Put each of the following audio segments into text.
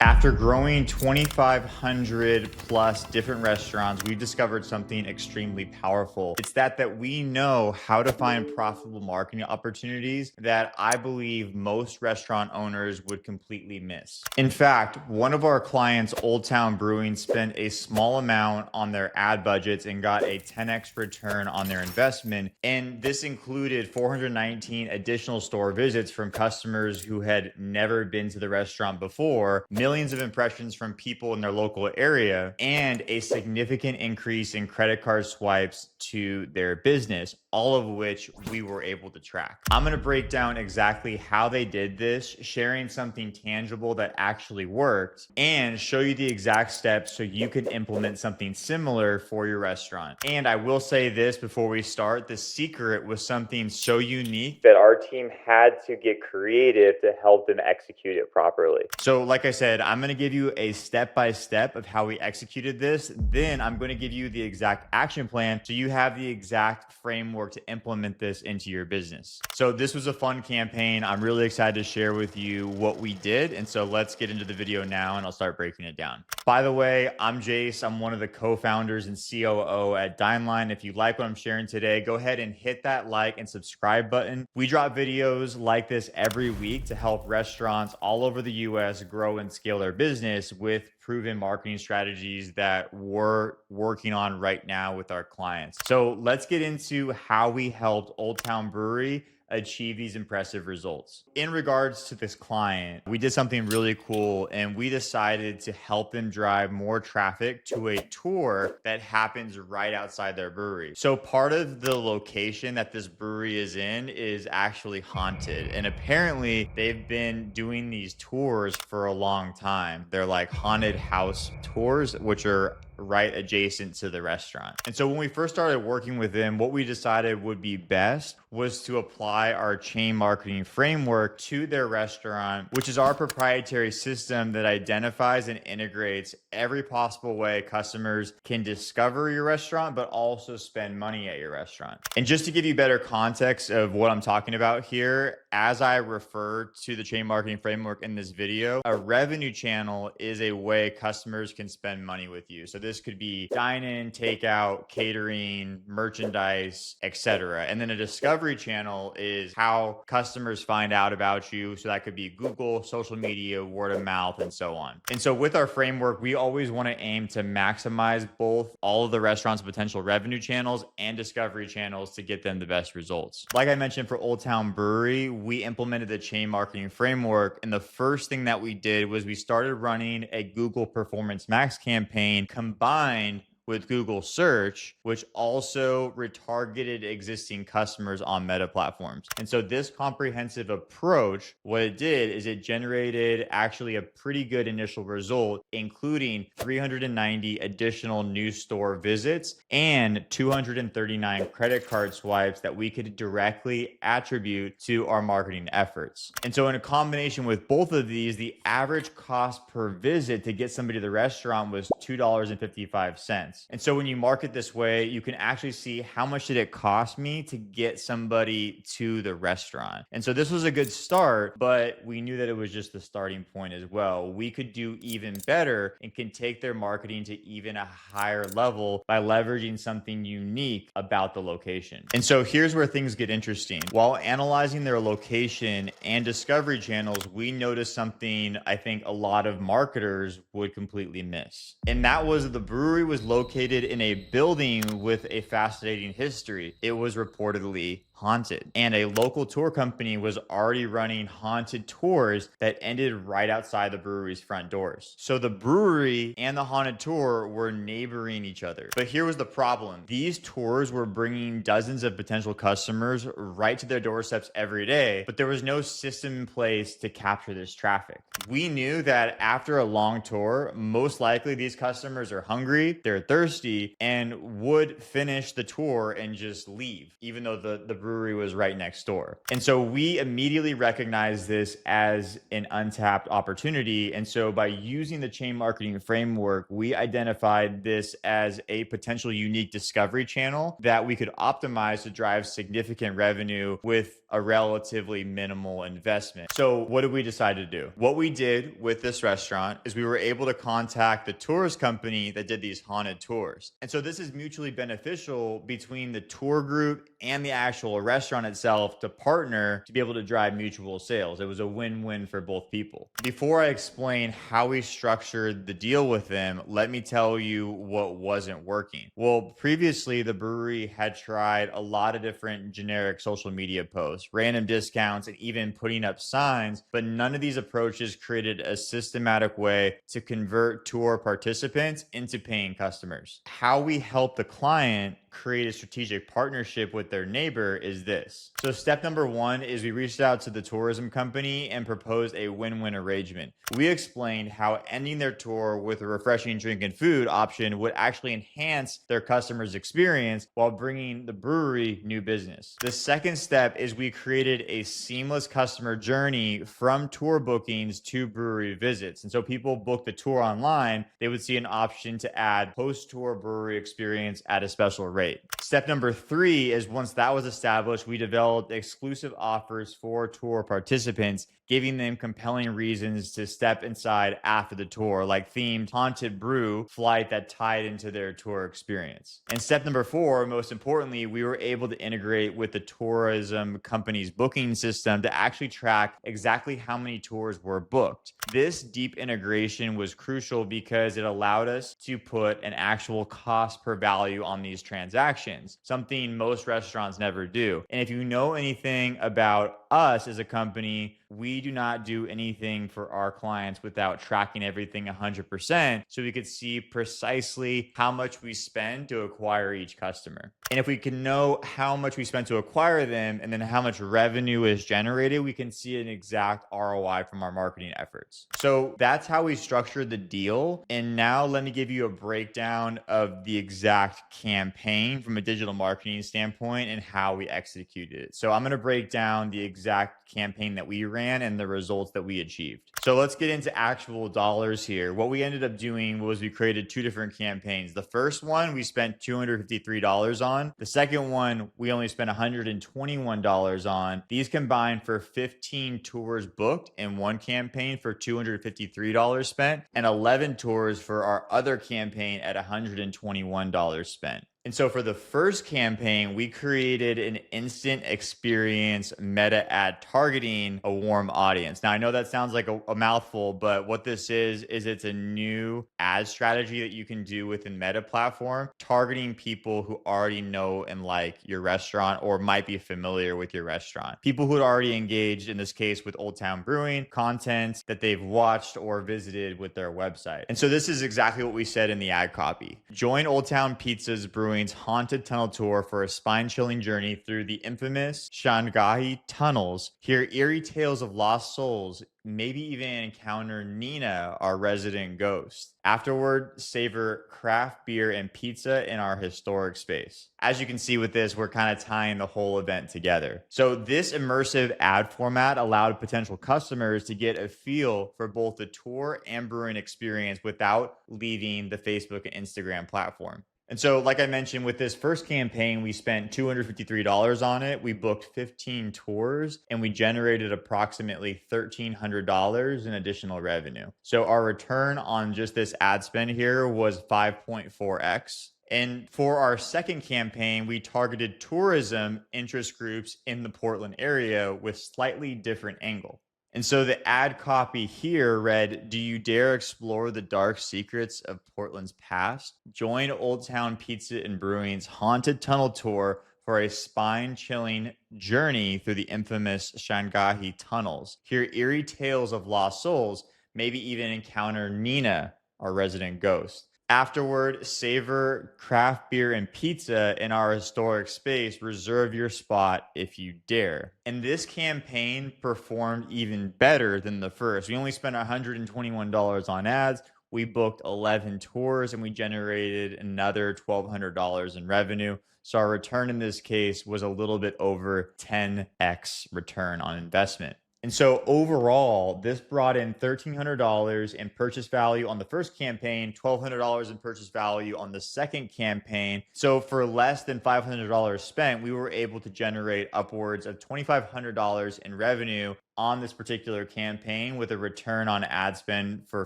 After growing 2,500 plus different restaurants, we've discovered something extremely powerful. It's that we know how to find profitable marketing opportunities that I believe most restaurant owners would completely miss. In fact, one of our clients, Oldtown Brewing, spent a small amount on their ad budgets and got a 10x return on their investment. And this included 419 additional store visits from customers who had never been to the restaurant before, millions of impressions from people in their local area, and a significant increase in credit card swipes to their business, all of which we were able to track. I'm going to break down exactly how they did this, sharing something tangible that actually worked, and show you the exact steps so you can implement something similar for your restaurant. And I will say this before we start, the secret was something so unique that our team had to get creative to help them execute it properly. So like I said, I'm going to give you a step-by-step of how we executed this. Then I'm going to give you the exact action plan so you have the exact framework to implement this into your business. So this was a fun campaign. I'm really excited to share with you what we did. And so let's get into the video now and I'll start breaking it down. By the way, I'm Jace. I'm one of the co-founders and COO at Dineline. If you like what I'm sharing today, go ahead and hit that like and subscribe button. We drop videos like this every week to help restaurants all over the US grow and scale their business with proven marketing strategies that we're working on right now with our clients. So let's get into how we helped Oldtown Brewery achieve these impressive results. In regards to this client, we did something really cool and we decided to help them drive more traffic to a tour that happens right outside their brewery. So part of the location that this brewery is in is actually haunted. And apparently they've been doing these tours for a long time. They're like haunted house tours, which are right adjacent to the restaurant. And so when we first started working with them, what we decided would be best was to apply our chain marketing framework to their restaurant, which is our proprietary system that identifies and integrates every possible way customers can discover your restaurant, but also spend money at your restaurant. And just to give you better context of what I'm talking about here, as I refer to the chain marketing framework in this video, a revenue channel is a way customers can spend money with you. So this could be dine-in, takeout, catering, merchandise, etc. And then a discovery channel is how customers find out about you. So that could be Google, social media, word of mouth, and so on. And so with our framework, we always want to aim to maximize both all of the restaurant's potential revenue channels and discovery channels to get them the best results. Like I mentioned for Oldtown Brewery, we implemented the chain marketing framework. And the first thing that we did was we started running a Google Performance Max campaign combined with Google search, which also retargeted existing customers on Meta platforms. And so this comprehensive approach, what it did is it generated actually a pretty good initial result, including 390 additional new store visits and 239 credit card swipes that we could directly attribute to our marketing efforts. And so in a combination with both of these, the average cost per visit to get somebody to the restaurant was $2.55. And so when you market this way, you can actually see how much did it cost me to get somebody to the restaurant. And so this was a good start, but we knew that it was just the starting point as well. We could do even better and can take their marketing to even a higher level by leveraging something unique about the location. And so here's where things get interesting. While analyzing their location and discovery channels, we noticed something I think a lot of marketers would completely miss. And that was the brewery was located in a building with a fascinating history. It was reportedly haunted, and a local tour company was already running haunted tours that ended right outside the brewery's front doors. So the brewery and the haunted tour were neighboring each other. But here was the problem. These tours were bringing dozens of potential customers right to their doorsteps every day, but there was no system in place to capture this traffic. We knew that after a long tour, most likely these customers are hungry, they're thirsty, and would finish the tour and just leave, even though the brewery was right next door. And so we immediately recognized this as an untapped opportunity. And so by using the chain marketing framework, we identified this as a potential unique discovery channel that we could optimize to drive significant revenue with a relatively minimal investment. So what did we decide to do? What we did with this restaurant is we were able to contact the tourist company that did these haunted tours. And so this is mutually beneficial between the tour group and the actual restaurant itself to partner to be able to drive mutual sales. It was a win-win for both people. Before I explain how we structured the deal with them, let me tell you what wasn't working. Well, previously the brewery had tried a lot of different generic social media posts, random discounts, and even putting up signs, but none of these approaches created a systematic way to convert tour participants into paying customers. How we help the client create a strategic partnership with their neighbor is this. So step number one is we reached out to the tourism company and proposed a win-win arrangement. We explained how ending their tour with a refreshing drink and food option would actually enhance their customers' experience while bringing the brewery new business. The second step is we created a seamless customer journey from tour bookings to brewery visits. And so people book the tour online, they would see an option to add post-tour brewery experience at a special rate. Step number three is once that was established, we developed exclusive offers for tour participants, giving them compelling reasons to step inside after the tour, like themed haunted brew flight that tied into their tour experience. And step number four, most importantly, we were able to integrate with the tourism company's booking system to actually track exactly how many tours were booked. This deep integration was crucial because it allowed us to put an actual cost per value on these transactions, something most restaurants never do. And if you know anything about us as a company, we do not do anything for our clients without tracking everything 100%, so we could see precisely how much we spend to acquire each customer. And if we can know how much we spend to acquire them and then how much revenue is generated, we can see an exact ROI from our marketing efforts. So that's how we structured the deal. And now let me give you a breakdown of the exact campaign from a digital marketing standpoint and how we executed it. So I'm going to break down the exact campaign that we ran and the results that we achieved. So let's get into actual dollars here. What we ended up doing was we created two different campaigns. The first one we spent $253 on. The second one we only spent $121 on. These combined for 15 tours booked in one campaign for $253 spent, and 11 tours for our other campaign at $121 spent. And so for the first campaign, we created an instant experience meta ad targeting a warm audience. Now, I know that sounds like a mouthful, but what this is it's a new ad strategy that you can do within Meta platform, targeting people who already know and like your restaurant or might be familiar with your restaurant. People who had already engaged, in this case, with Oldtown Brewing, content that they've watched or visited with their website. And so this is exactly what we said in the ad copy. Join Oldtown Pizza's Brewing's haunted tunnel tour for a spine-chilling journey through the infamous Shanghai tunnels. Hear eerie tales of lost souls, maybe even encounter Nina, our resident ghost. Afterward, savor craft beer and pizza in our historic space. As you can see with this, we're kind of tying the whole event together. So this immersive ad format allowed potential customers to get a feel for both the tour and brewing experience without leaving the Facebook and Instagram platform. And so, like I mentioned, with this first campaign, we spent $253 on it. We booked 15 tours and we generated approximately $1,300 in additional revenue. So our return on just this ad spend here was 5.4x. And for our second campaign, we targeted tourism interest groups in the Portland area with slightly different angle. And so the ad copy here read, "Do you dare explore the dark secrets of Portland's past? Join Oldtown Pizza and Brewing's haunted tunnel tour for a spine-chilling journey through the infamous Shanghai tunnels. Hear eerie tales of lost souls, maybe even encounter Nina, our resident ghost. Afterward, savor craft beer and pizza in our historic space. Reserve your spot if you dare." And this campaign performed even better than the first. We only spent $121 on ads. we booked 11 tours and we generated another $1,200 in revenue. So our return in this case was a little bit over 10x return on investment. And so overall, this brought in $1,300 in purchase value on the first campaign, $1,200 in purchase value on the second campaign. So for less than $500 spent, we were able to generate upwards of $2,500 in revenue on this particular campaign with a return on ad spend for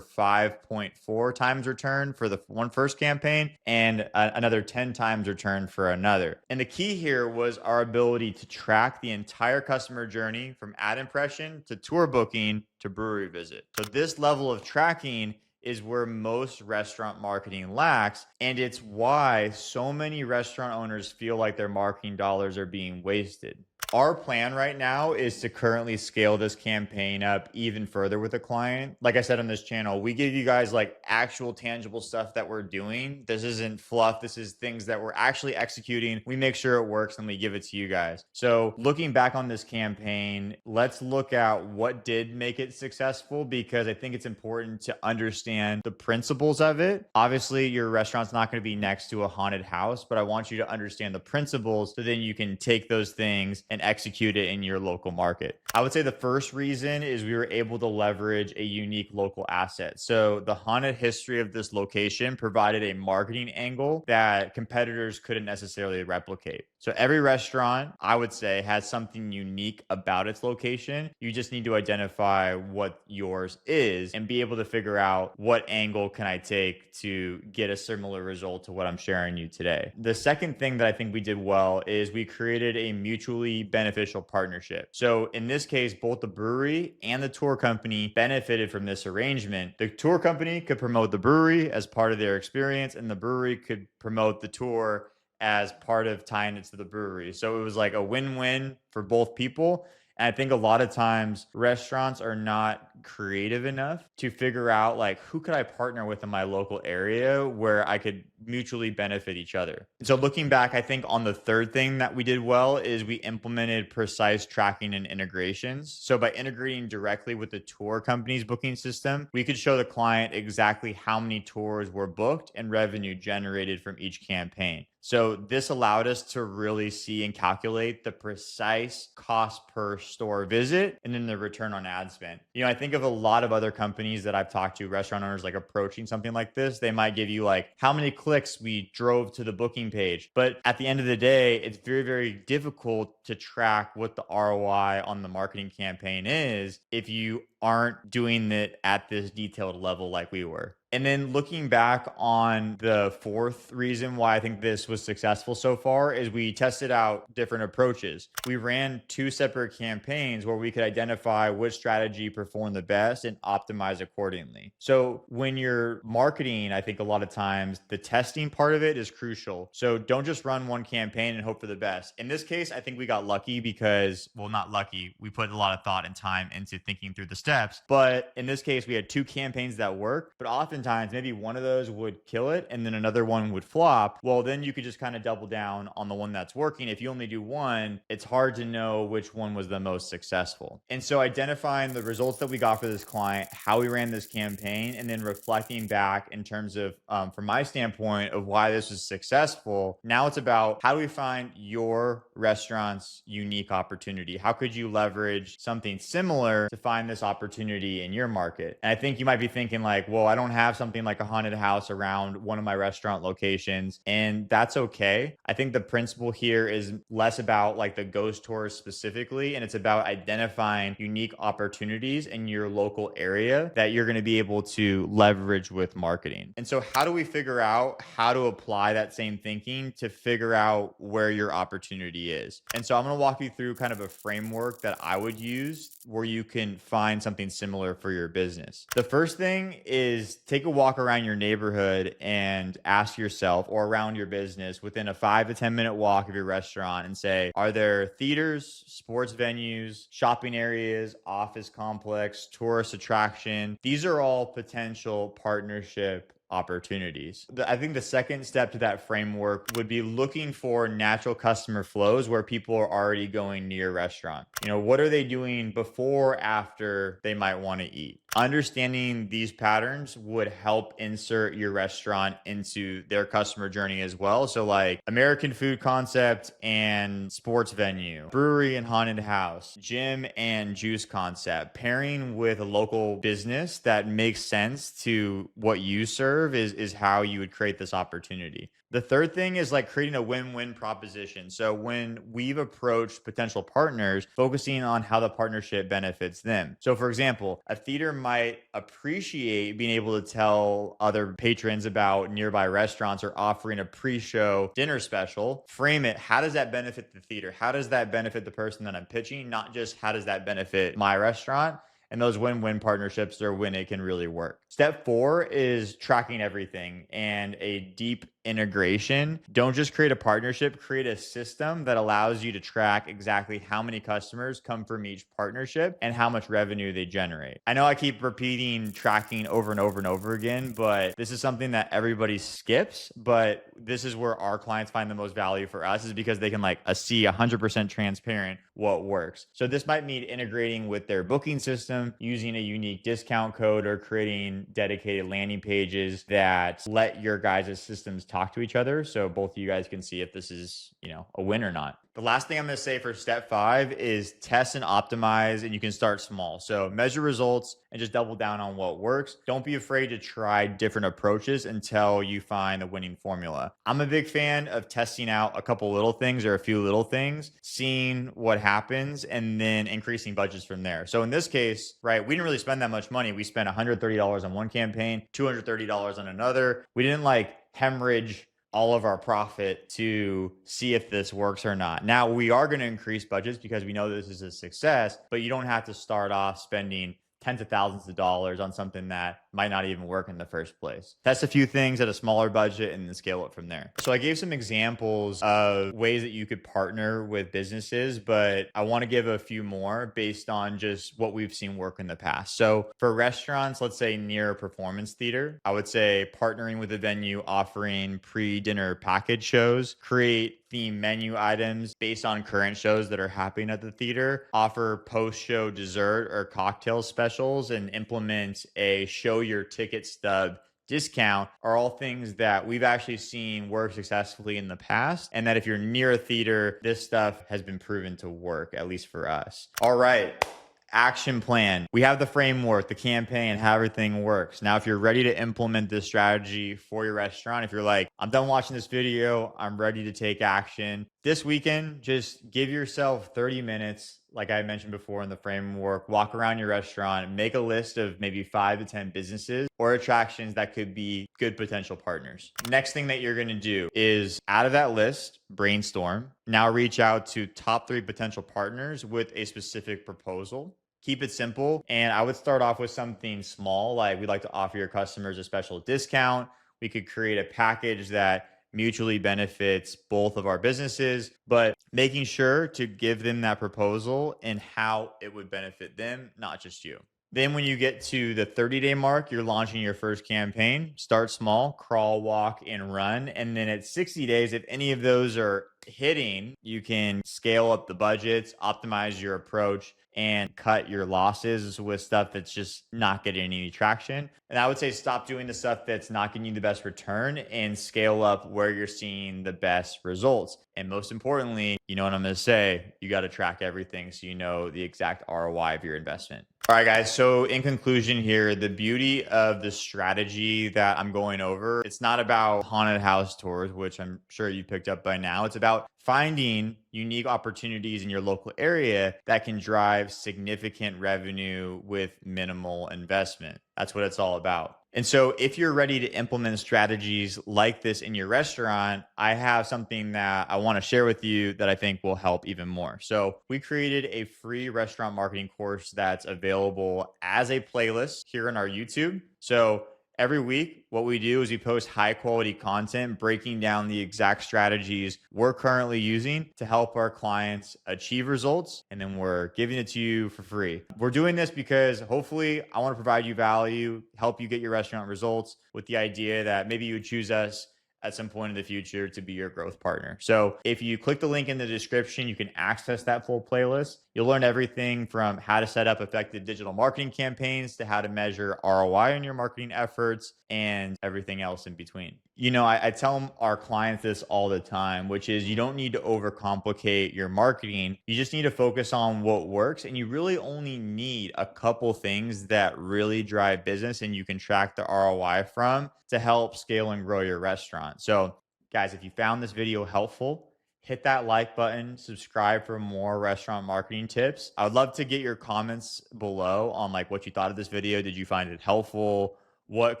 5.4 times return for the first campaign and another 10 times return for another. And the key here was our ability to track the entire customer journey from ad impression to tour booking to brewery visit. So this level of tracking is where most restaurant marketing lacks. And it's why so many restaurant owners feel like their marketing dollars are being wasted. Our plan right now is to currently scale this campaign up even further with a client. Like I said on this channel, we give you guys like actual tangible stuff that we're doing. This isn't fluff. This is things that we're actually executing. We make sure it works and we give it to you guys. So looking back on this campaign, let's look at what did make it successful, because I think it's important to understand the principles of it. Obviously, your restaurant's not going to be next to a haunted house, but I want you to understand the principles so then you can take those things and execute it in your local market. I would say the first reason is we were able to leverage a unique local asset. So the haunted history of this location provided a marketing angle that competitors couldn't necessarily replicate. So every restaurant, I would say, has something unique about its location. You just need to identify what yours is and be able to figure out what angle can I take to get a similar result to what I'm sharing you today. The second thing that I think we did well is we created a mutually beneficial partnership. So in this case, both the brewery and the tour company benefited from this arrangement. The tour company could promote the brewery as part of their experience, and the brewery could promote the tour as part of tying it to the brewery. So it was like a win-win for both people. And I think a lot of times restaurants are not creative enough to figure out like, who could I partner with in my local area where I could mutually benefit each other. So looking back, I think on the third thing that we did well is we implemented precise tracking and integrations. So by integrating directly with the tour company's booking system, we could show the client exactly how many tours were booked and revenue generated from each campaign. So this allowed us to really see and calculate the precise cost per store visit and then the return on ad spend. You know, I think of a lot of other companies that I've talked to, restaurant owners like approaching something like this. They might give you like how many clicks we drove to the booking page. But at the end of the day, it's very, very difficult to track what the ROI on the marketing campaign is if you aren't doing it at this detailed level like we were. And then looking back on the fourth reason why I think this was successful so far is we tested out different approaches. We ran two separate campaigns where we could identify which strategy performed the best and optimize accordingly. So when you're marketing, I think a lot of times the testing part of it is crucial. So don't just run one campaign and hope for the best. In this case, I think we got lucky because, well, not lucky. We put a lot of thought and time into thinking through the steps. But in this case, we had two campaigns that worked, but oftentimes maybe one of those would kill it and then another one would flop. Well, then you could just kind of double down on the one that's working. If you only do one, it's hard to know which one was the most successful. And so identifying the results that we got for this client, how we ran this campaign, and then reflecting back in terms of, from my standpoint, of why this was successful. Now it's about how do we find your restaurant's unique opportunity? How could you leverage something similar to find this opportunity in your market? And I think you might be thinking like, well, I don't have something like a haunted house around one of my restaurant locations, and that's okay. I think the principle here is less about like the ghost tours specifically, and it's about identifying unique opportunities in your local area that you're going to be able to leverage with marketing. And so how do we figure out how to apply that same thinking to figure out where your opportunity is? And so I'm going to walk you through kind of a framework that I would use where you can find something similar for your business. The first thing is take a walk around your neighborhood and ask yourself, or around your business within a 5 to 10 minute walk of your restaurant, and say, are there theaters, sports venues, shopping areas, office complex, tourist attraction? These are all potential partnership opportunities. I think the second step to that framework would be looking for natural customer flows where people are already going near your restaurant. You know, what are they doing before or after they might want to eat? Understanding these patterns would help insert your restaurant into their customer journey as well. So, like American food concept and sports venue, brewery and haunted house, gym and juice concept, pairing with a local business that makes sense to what you serve is how you would create this opportunity. The third thing is like creating a win-win proposition. So when we've approached potential partners, focusing on how the partnership benefits them. So for example, a theater might appreciate being able to tell other patrons about nearby restaurants or offering a pre-show dinner special. Frame it. How does that benefit the theater? How does that benefit the person that I'm pitching? Not just how does that benefit my restaurant? And those win-win partnerships are when it can really work. Step 4 is tracking everything and a deep integration. Don't just create a partnership, create a system that allows you to track exactly how many customers come from each partnership and how much revenue they generate. I know I keep repeating tracking over and over and over again, but this is something that everybody skips. But this is where our clients find the most value for us, is because they can see 100% transparent what works. So this might mean integrating with their booking system, using a unique discount code, or creating dedicated landing pages that let your guys' systems talk to each other, so both of you guys can see if this is, a win or not. The last thing I'm going to say for step 5 is test and optimize, and you can start small. So measure results and just double down on what works. Don't be afraid to try different approaches until you find the winning formula. I'm a big fan of testing out a couple little things or a few little things, seeing what happens, and then increasing budgets from there. So in this case, right, we didn't really spend that much money. We spent $130 on one campaign, $230 on another. We didn't hemorrhage all of our profit to see if this works or not. Now, we are going to increase budgets because we know this is a success, but you don't have to start off spending tens of thousands of dollars on something that might not even work in the first place. Test a few things at a smaller budget and then scale it from there. So I gave some examples of ways that you could partner with businesses, but I want to give a few more based on just what we've seen work in the past. So for restaurants, let's say near a performance theater, I would say partnering with a venue offering pre-dinner package shows, create theme menu items based on current shows that are happening at the theater, offer post-show dessert or cocktail specials, and implement a show your ticket stub discount are all things that we've actually seen work successfully in the past. And that if you're near a theater, this stuff has been proven to work, at least for us. All right. Action plan. We have the framework, the campaign, how everything works. Now, if you're ready to implement this strategy for your restaurant, if you're like, I'm done watching this video, I'm ready to take action. This weekend, just give yourself 30 minutes. Like I mentioned before in the framework, walk around your restaurant, make a list of maybe 5 to 10 businesses or attractions that could be good potential partners. Next thing that you're going to do is out of that list, brainstorm. Now reach out to top 3 potential partners with a specific proposal. Keep it simple. And I would start off with something small, like we'd like to offer your customers a special discount. We could create a package that mutually benefits both of our businesses, but making sure to give them that proposal and how it would benefit them, not just you. Then when you get to the 30-day mark, you're launching your first campaign. Start small, crawl, walk, and run. And then at 60 days, if any of those are hitting, you can scale up the budgets, optimize your approach, and cut your losses with stuff that's just not getting any traction. And I would say stop doing the stuff that's not getting you the best return and scale up where you're seeing the best results. And most importantly, you know what I'm going to say, you got to track everything so you know the exact ROI of your investment. All right, guys. So in conclusion here, the beauty of the strategy that I'm going over, it's not about haunted house tours, which I'm sure you picked up by now. It's about finding unique opportunities in your local area that can drive significant revenue with minimal investment. That's what it's all about. And so if you're ready to implement strategies like this in your restaurant, I have something that I want to share with you that I think will help even more. So we created a free restaurant marketing course that's available as a playlist here on our YouTube. So every week, what we do is we post high quality content breaking down the exact strategies we're currently using to help our clients achieve results. And then we're giving it to you for free. We're doing this because hopefully I want to provide you value, help you get your restaurant results with the idea that maybe you would choose us at some point in the future to be your growth partner. So if you click the link in the description, you can access that full playlist. You'll learn everything from how to set up effective digital marketing campaigns to how to measure ROI on your marketing efforts and everything else in between. I tell our clients this all the time, which is you don't need to overcomplicate your marketing. You just need to focus on what works. And you really only need a couple things that really drive business and you can track the ROI from to help scale and grow your restaurant. So, guys, if you found this video helpful, hit that like button, subscribe for more restaurant marketing tips. I would love to get your comments below on like what you thought of this video. Did you find it helpful? What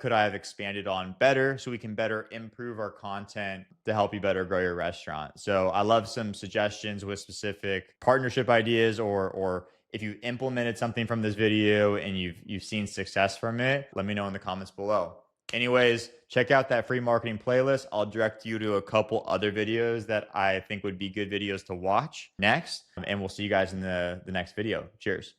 could I have expanded on better so we can better improve our content to help you better grow your restaurant? So I love some suggestions with specific partnership ideas, or if you implemented something from this video and you've seen success from it, let me know in the comments below. Anyways, check out that free marketing playlist. I'll direct you to a couple other videos that I think would be good videos to watch next. And we'll see you guys in the next video. Cheers.